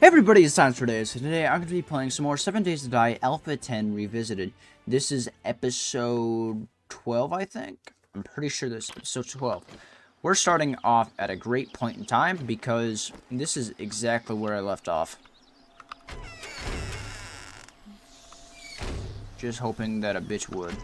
Everybody, it's time for today. So today I'm going to be playing some more 7 Days to Die Alpha 10 Revisited. This is episode 12, I think. I'm pretty sure this is episode 12. We're starting off at a great point in time because this is exactly where I left off. Just hoping that a bitch would.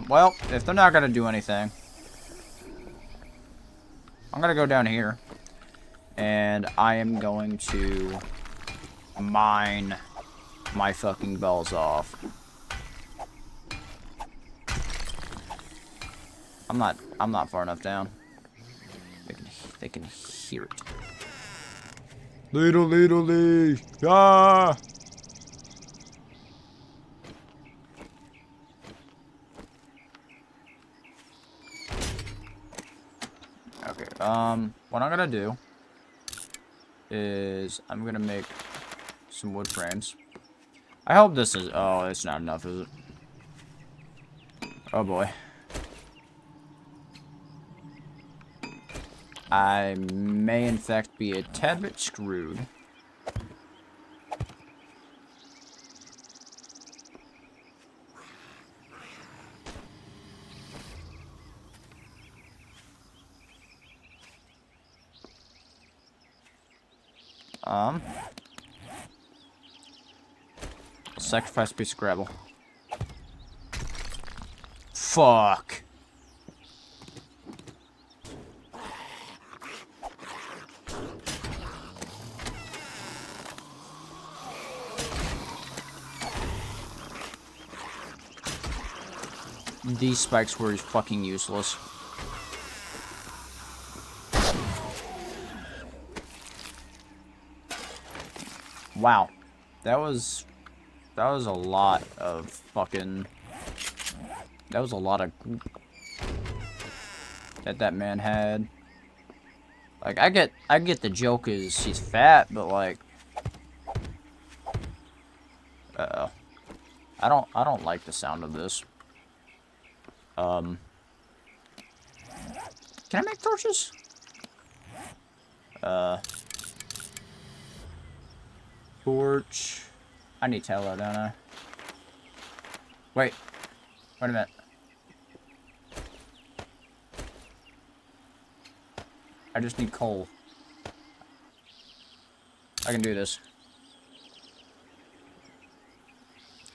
Well, if they're not gonna do anything, I'm gonna go down here, and I am going to mine my fucking balls off. I'm not far enough down. They can hear it. Lee. Ah! Okay, what I'm gonna do is I'm gonna make some wood frames. I hope this is, oh, it's not enough, is it? Oh boy. I may in fact be a tad bit screwed. Sacrifice a piece of gravel. Fuck. These spikes were fucking useless. Wow. That was a lot of fucking... That was a lot of... that man had. Like, I get the joke is he's fat, but like... Uh-oh. I don't like the sound of this. Can I make torches? Torch. I need tallow, don't I? Wait a minute. I just need coal. I can do this.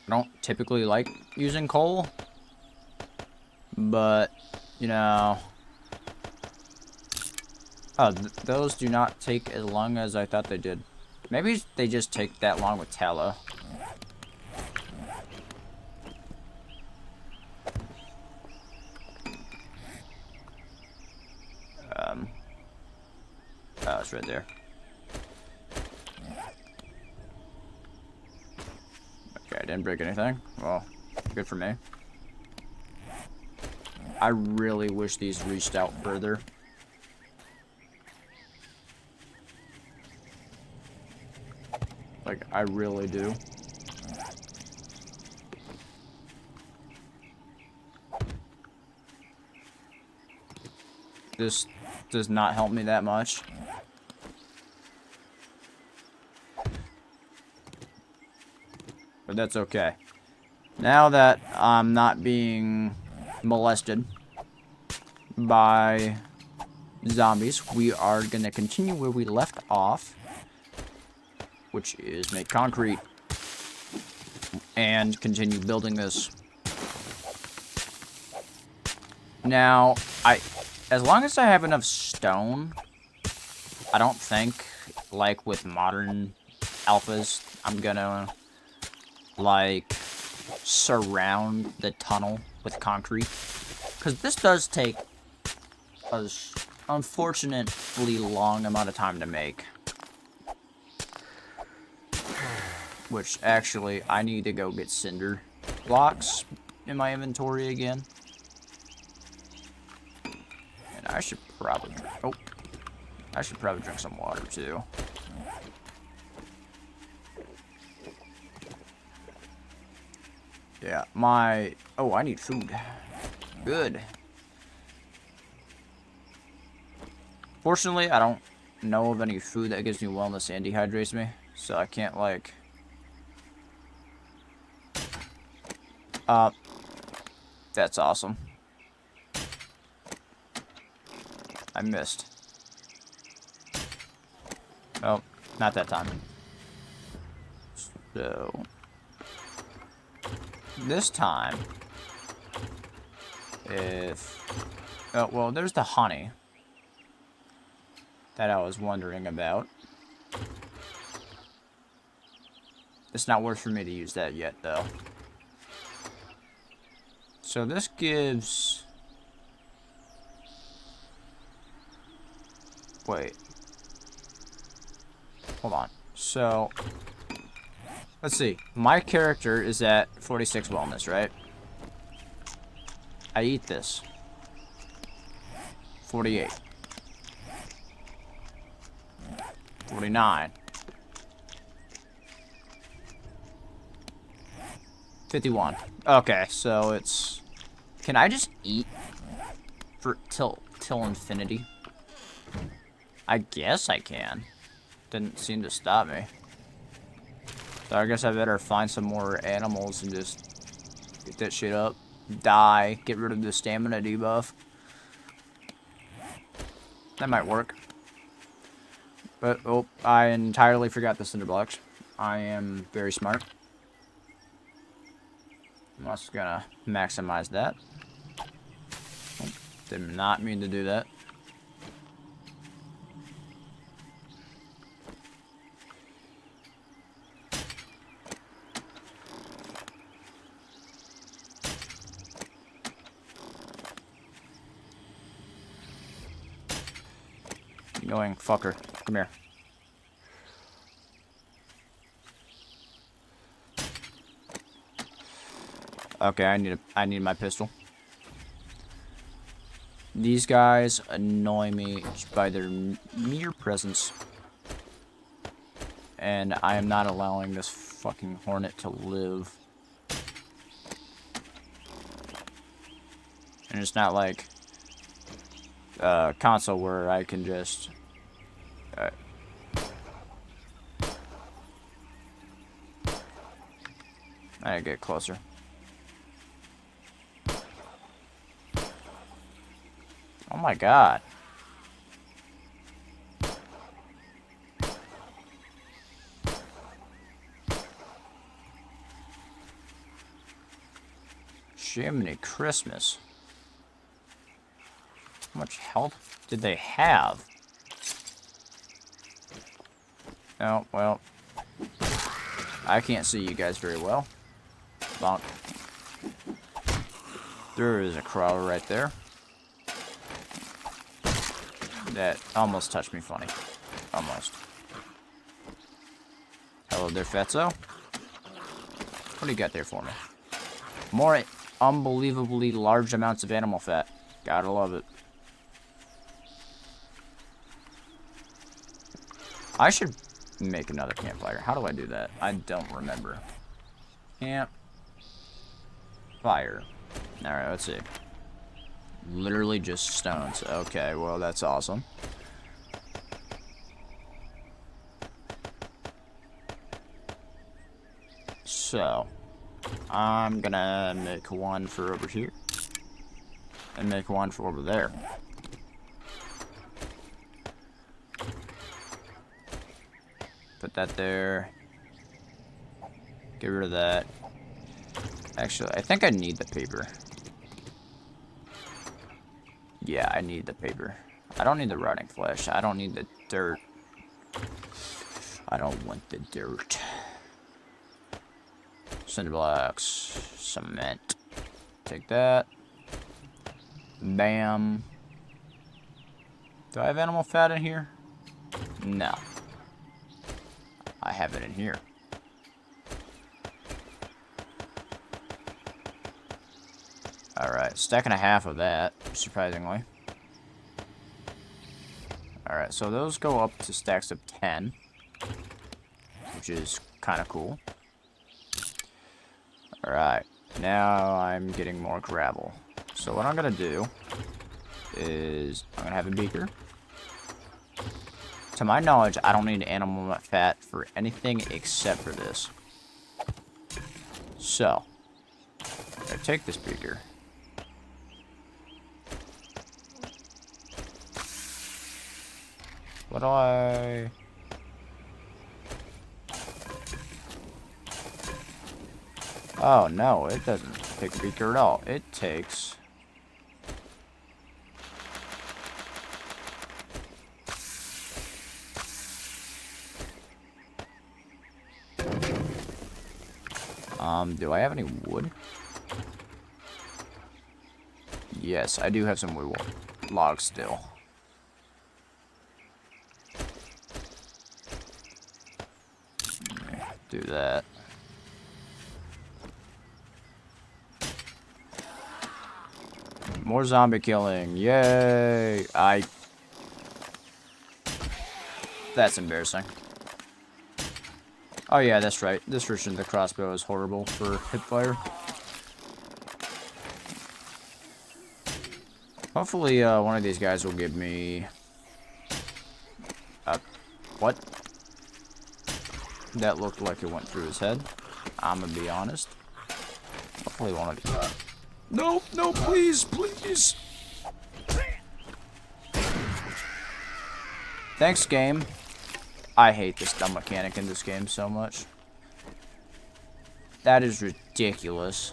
I don't typically like using coal, but, you know... Oh, those do not take as long as I thought they did. Maybe they just take that long with tallow. Oh, it's right there. Okay, I didn't break anything. Well, good for me. I really wish these reached out further. Like, I really do. This does not help me that much. But that's okay. Now that I'm not being molested by zombies, we are going to continue where we left off, which is make concrete and continue building this. Now, as long as I have enough stone, I don't think, like with modern alphas, I'm gonna, like, surround the tunnel with concrete. Because this does take an unfortunately long amount of time to make. Which, actually, I need to go get cinder blocks in my inventory again. And I should probably drink... Oh. I should probably drink some water, too. Yeah, my... Oh, I need food. Good. Fortunately, I don't know of any food that gives me wellness and dehydrates me. So I can't, like... That's awesome. I missed. Oh, not that time. So... This time... If... Oh, well, there's the honey. That I was wondering about. It's not worth for me to use that yet, though. So this gives... Wait. Hold on. So... Let's see. My character is at 46 wellness, right? I eat this. 48. 49. 51. Okay, so it's... Can I just eat for till infinity? I guess I can. Didn't seem to stop me. So I guess I better find some more animals and just get that shit up. Die. Get rid of the stamina debuff. That might work. But, oh, I entirely forgot the cinder blocks. I am very smart. I'm just gonna maximize that. Oh, did not mean to do that. Annoying fucker. Come here. Okay, I need my pistol. These guys annoy me by their mere presence. And I am not allowing this fucking hornet to live. And it's not like a console where I can just... I get closer. Oh my god. Jiminy Christmas. How much health did they have? Oh, well. I can't see you guys very well. Bonk. There is a crawler right there. That almost touched me funny. Almost. Hello there, Fatso. What do you got there for me? More unbelievably large amounts of animal fat. Gotta love it. I should make another campfire. How do I do that? I don't remember. Camp. Fire. Alright, let's see. Literally just stones. Okay, well, that's awesome. So, I'm gonna make one for over here. And make one for over there. Put that there. Get rid of that. Actually, I think I need the paper. Yeah, I need the paper. I don't need the rotting flesh. I don't need the dirt. I don't want the dirt. Cinder blocks. Cement. Take that. Bam. Do I have animal fat in here? No. I have it in here. Alright, stack and a half of that, surprisingly. Alright, so those go up to stacks of 10. Which is kind of cool. Alright. Now I'm getting more gravel. So what I'm going to do is I'm going to have a beaker. To my knowledge, I don't need animal fat for anything except for this. So, I'm going to take this beaker. What do I... Oh, no, it doesn't take a beaker at all. It takes... do I have any wood? Yes, I do have some wood logs still. Do that. More zombie killing. Yay! That's embarrassing. Oh yeah, that's right. This version of the crossbow is horrible for hipfire. Hopefully, one of these guys will give me... what? That looked like it went through his head. I'm gonna be honest. Hopefully one of these... No, no, please, please! Thanks, game. I hate this dumb mechanic in this game so much. That is ridiculous.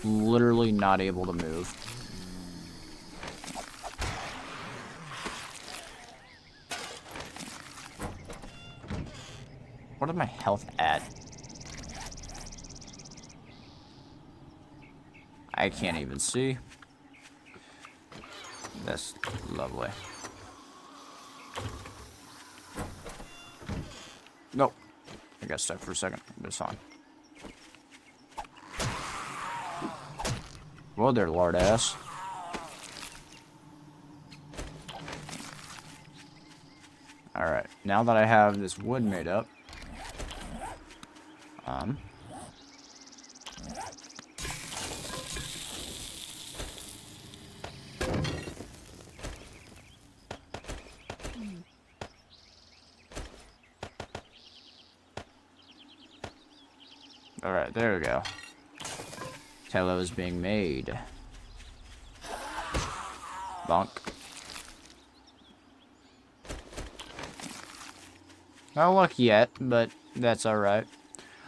Literally not able to move. What is my health at? I can't even see. That's lovely. Nope. I got stuck for a second. It's fine. Well, there, lard ass. Alright. Now that I have this wood made up, alright, there we go. Tallow is being made. Bonk. No luck yet, but that's alright.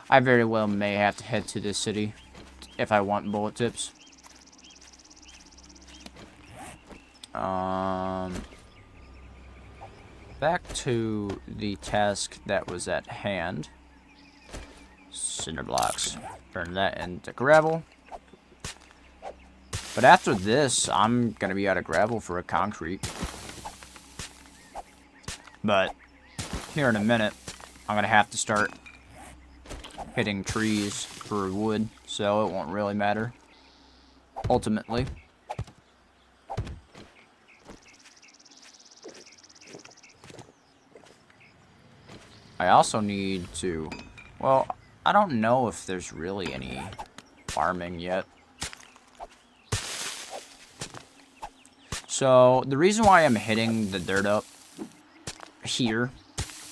I very well may have to head to this city if I want bullet tips. Back to the task that was at hand. Cinder blocks. Turn that into gravel. But after this, I'm going to be out of gravel for a concrete. But here in a minute, I'm going to have to start hitting trees for wood, so it won't really matter ultimately. I also need to, well, I don't know if there's really any farming yet. So, the reason why I'm hitting the dirt up here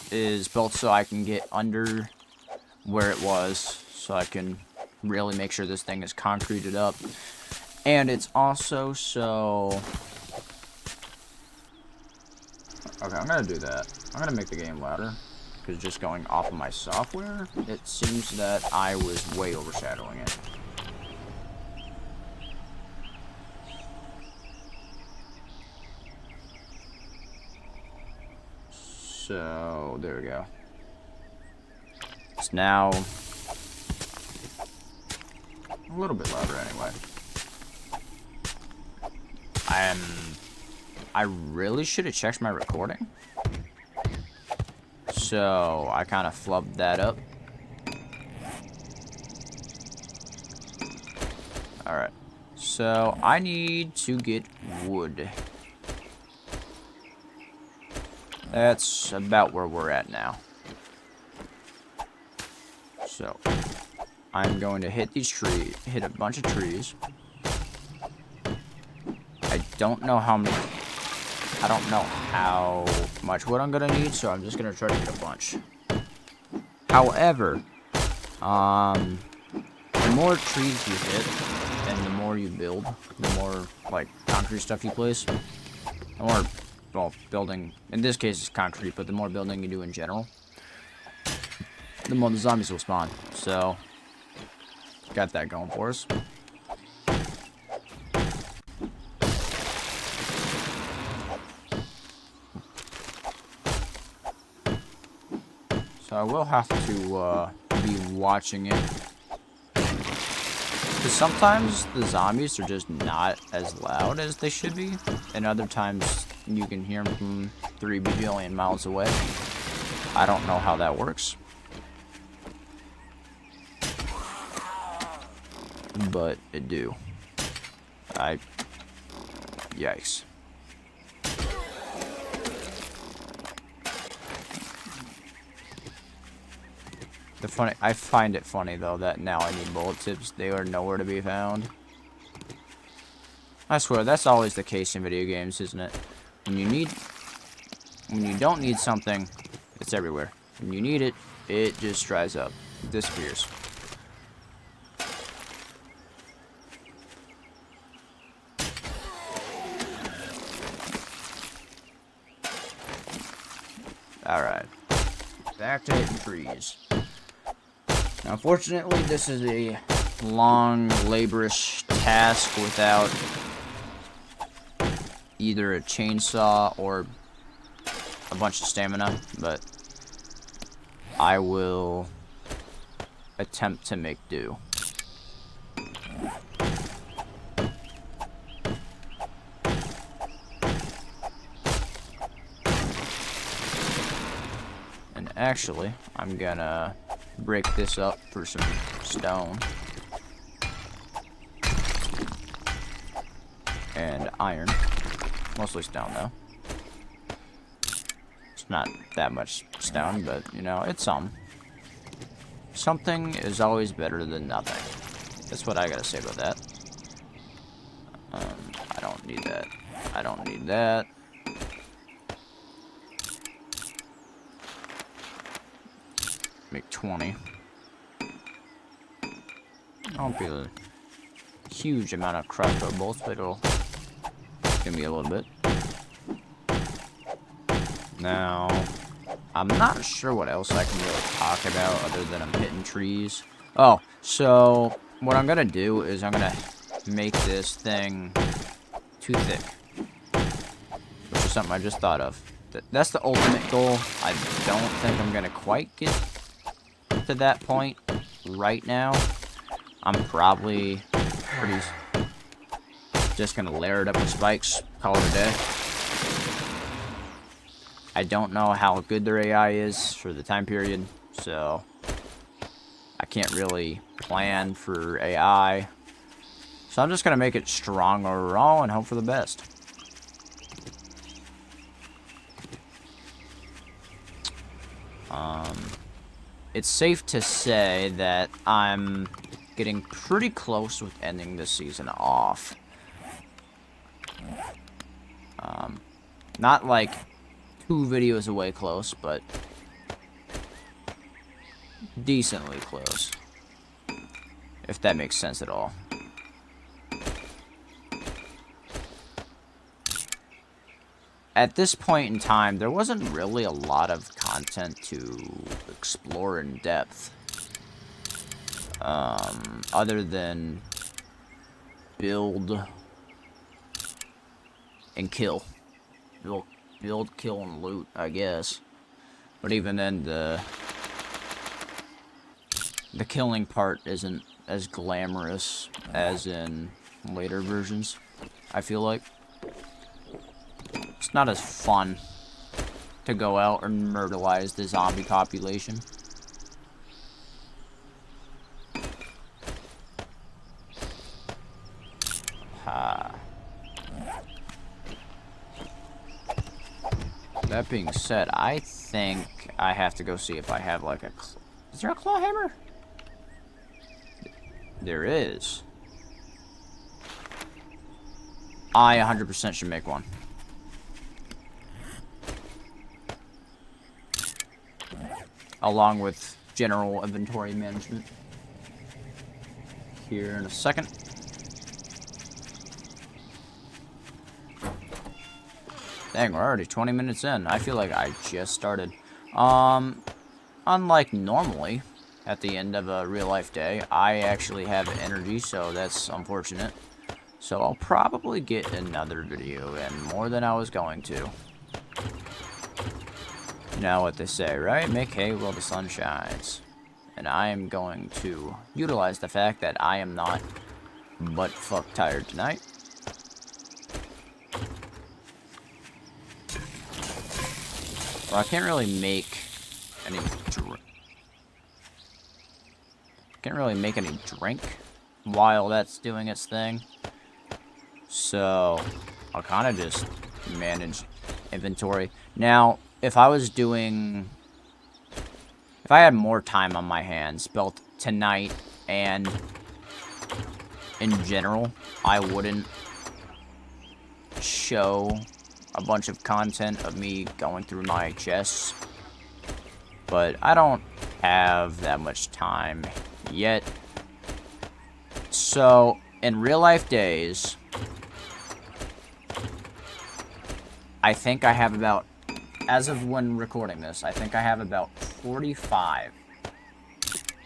is both so I can get under where it was, so I can really make sure this thing is concreted up. And it's also so... Okay, I'm gonna do that. I'm gonna make the game louder, because just going off of my software, it seems that I was way overshadowing it. So, there we go. It's now a little bit louder anyway. I really should have checked my recording. So, I kind of flubbed that up. Alright. So, I need to get wood. That's about where we're at now. So, I'm going to hit these trees, hit a bunch of trees. I don't know how many, I don't know how much wood I'm gonna need, so I'm just gonna try to get a bunch. However, the more trees you hit, and the more you build, the more, like, concrete stuff you place, the more, well, building, in this case it's concrete, but the more building you do in general, the more the zombies will spawn. So, got that going for us. So I will have to be watching it. Because sometimes the zombies are just not as loud as they should be. And other times you can hear them from 3 bajillion miles away. I don't know how that works. But it do. Yikes. I find it funny though that now I need bullet tips. They are nowhere to be found. I swear that's always the case in video games, isn't it? When you don't need something, it's everywhere. When you need it, it just dries up, disappears. Alright. Back to hitting trees. Now, unfortunately, this is a long, laborious task without either a chainsaw or a bunch of stamina, but I will attempt to make do. And actually, I'm gonna break this up for some stone and iron. Mostly stone though. It's not that much stone, but you know, it's some. Something is always better than nothing. That's what I gotta say about that. I don't need that. I don't need that. Make 20. Won't be a huge amount of crossbow bolts, but it'll give me a little bit. Now, I'm not sure what else I can really talk about other than I'm hitting trees. Oh, so what I'm gonna do is I'm gonna make this thing too thick, which is something I just thought of. That's the ultimate goal. I don't think I'm gonna quite get to that point right now. I'm probably just gonna layer it up with spikes, call it a day. I don't know how good their AI is for the time period, so I can't really plan for AI. So I'm just gonna make it strong overall and hope for the best. It's safe to say that I'm getting pretty close with ending this season off. Not like 2 videos away close, but decently close. If that makes sense at all. At this point in time, there wasn't really a lot of content to explore in depth. Other than build and kill. Build, kill, and loot, I guess. But even then, the killing part isn't as glamorous as in later versions, I feel like. It's not as fun to go out and murderize the zombie population. That being said, I think I have to go see if I have like a... Is there a claw hammer? There is. I 100% should make one. Along with general inventory management. Here in a second. Dang, we're already 20 minutes in. I feel like I just started. Unlike normally, at the end of a real-life day, I actually have energy, so that's unfortunate. So I'll probably get another video in, more than I was going to. You know what they say, right? Make hay while the sun shines. And I am going to utilize the fact that I am not butt-fuck tired tonight. Well, I can't really make any drink while that's doing its thing. So I'll kind of just manage inventory. Now, if I had more time on my hands, both tonight and in general, I wouldn't show a bunch of content of me going through my chests. But I don't have that much time yet. So, in real life days, I think I have about, as of when recording this, I think I have about 45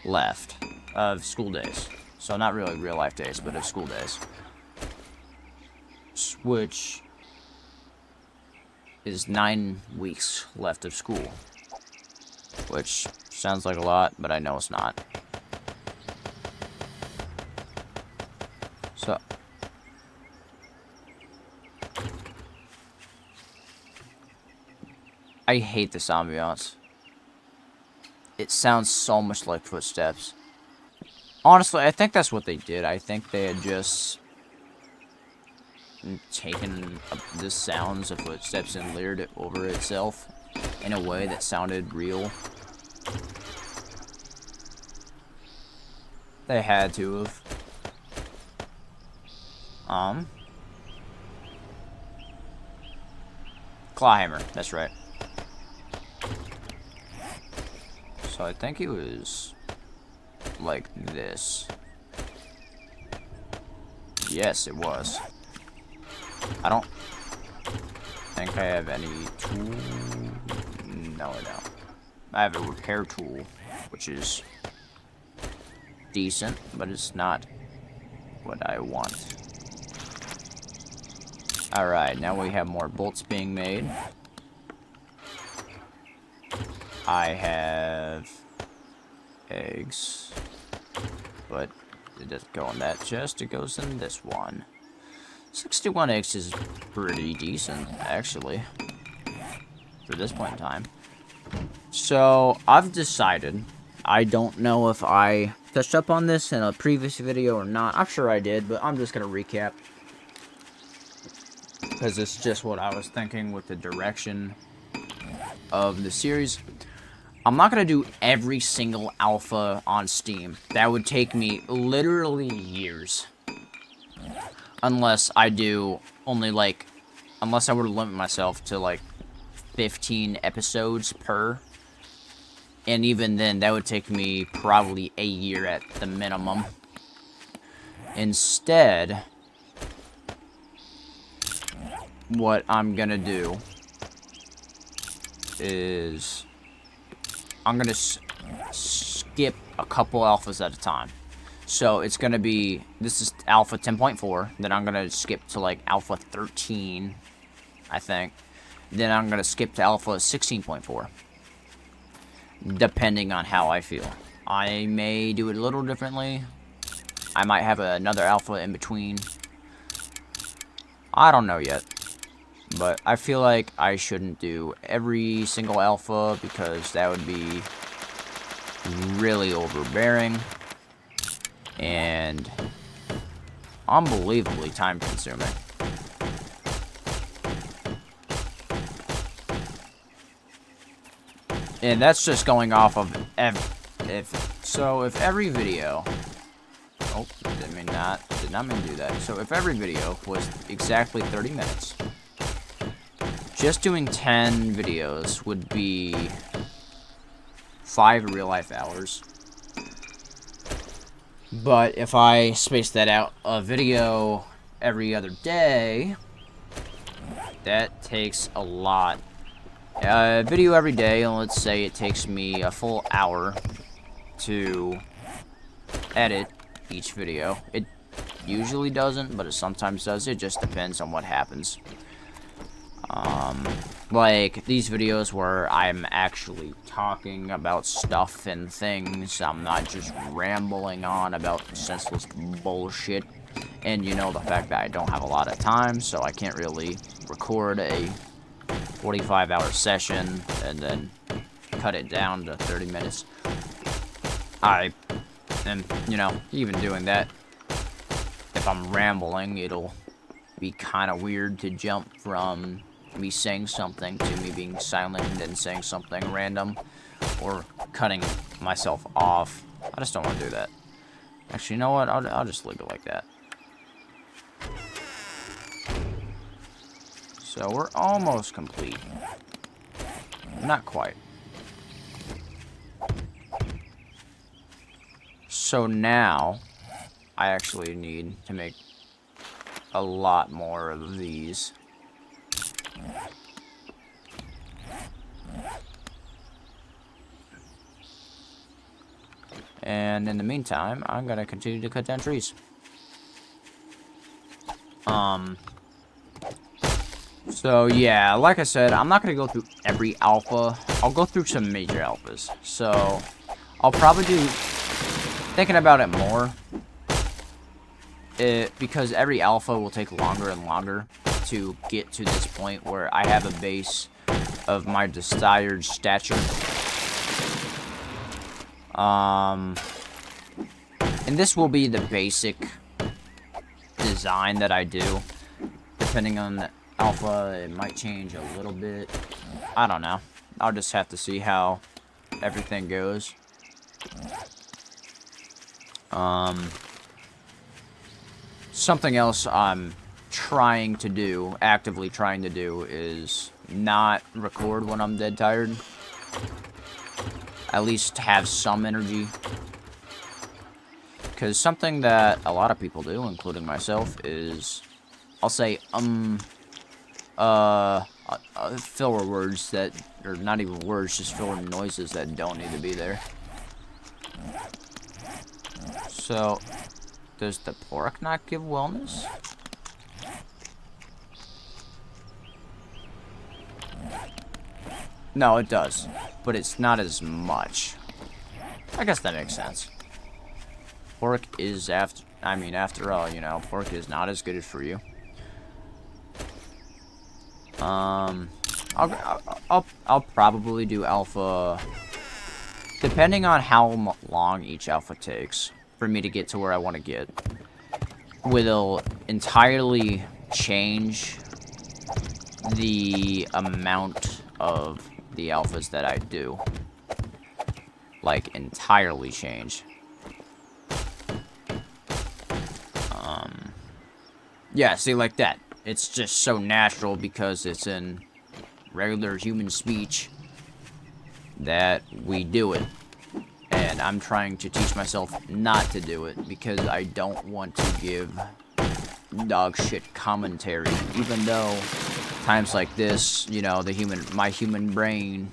left of school days. So not really real life days, but of school days. Which is 9 weeks left of school. Which sounds like a lot, but I know it's not. So I hate this ambiance. It sounds so much like footsteps. Honestly, I think that's what they did. I think they had just taken the sounds of footsteps and layered it over itself in a way that sounded real. They had to have. Clawhammer, that's right. So I think it was like this. Yes, it was. I don't think I have any tool. No, I don't. I have a repair tool, which is decent, but it's not what I want. Alright, now we have more bolts being made. I have eggs, but it doesn't go in that chest, it goes in this one. 61 eggs is pretty decent, actually, for this point in time. So, I've decided, I don't know if I touched up on this in a previous video or not. I'm sure I did, but I'm just going to recap. Because it's just what I was thinking with the direction of the series. I'm not going to do every single alpha on Steam. That would take me literally years. Unless I do only like, unless I were to limit myself to like 15 episodes per. And even then, that would take me probably a year at the minimum. Instead, what I'm going to do is I'm going to skip a couple alphas at a time. So it's going to be, this is alpha 10.4, then I'm going to skip to like alpha 13, I think. Then I'm going to skip to alpha 16.4, depending on how I feel. I may do it a little differently. I might have another alpha in between. I don't know yet. But I feel like I shouldn't do every single alpha because that would be really overbearing and unbelievably time consuming. And that's just going off of if every video Oh, did not mean to do that. So if every video was exactly 30 minutes, just doing 10 videos would be 5 real-life hours. But if I space that out, a video every other day, that takes a lot. A video every day, and let's say it takes me a full hour to edit each video. It usually doesn't, but it sometimes does. It just depends on what happens. Like these videos where I'm actually talking about stuff and things. I'm not just rambling on about senseless bullshit. And you know the fact that I don't have a lot of time, so I can't really record a 45-hour session and then cut it down to 30 minutes. And, you know, even doing that, if I'm rambling, it'll be kind of weird to jump from me saying something to me being silent and then saying something random or cutting myself off. I just don't want to do that. Actually, you know what? I'll just leave it like that. So we're almost complete. Not quite. So now, I actually need to make a lot more of these. And in the meantime, I'm gonna continue to cut down trees. So yeah, like I said, I'm not gonna go through every alpha. I'll go through some major alphas. So I'll probably do, thinking about it more, because every alpha will take longer and longer to get to this point where I have a base of my desired stature. And this will be the basic design that I do. Depending on the alpha, it might change a little bit. I don't know. I'll just have to see how everything goes. Something else I'm trying to do, actively trying to do, is not record when I'm dead tired. At least have some energy. Because something that a lot of people do, including myself, is I'll say filler words that, or not even words, just filler noises that don't need to be there. So, does the pork not give wellness? No, it does, but it's not as much. I guess that makes sense. Pork is after all, you know, pork is not as good for you. I'll probably do alpha, depending on how long each alpha takes for me to get to where I want to get. Will entirely change the amount of the alphas that I do. Like, entirely change. Yeah, see, like that. It's just so natural because it's in regular human speech that we do it. And I'm trying to teach myself not to do it because I don't want to give dog shit commentary. Even though times like this, you know, my human brain,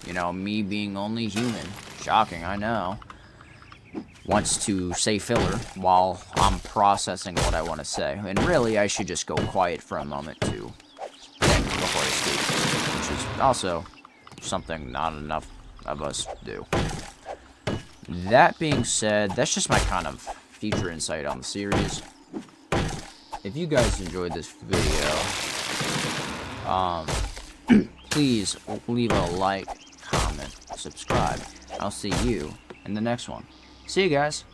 you know, me being only human, shocking, I know, wants to say filler while I'm processing what I want to say. And really, I should just go quiet for a moment to think before I speak, which is also something not enough of us do. That being said, that's just my kind of future insight on the series. If you guys enjoyed this video, please leave a like, comment, subscribe. I'll see you in the next one. See you guys.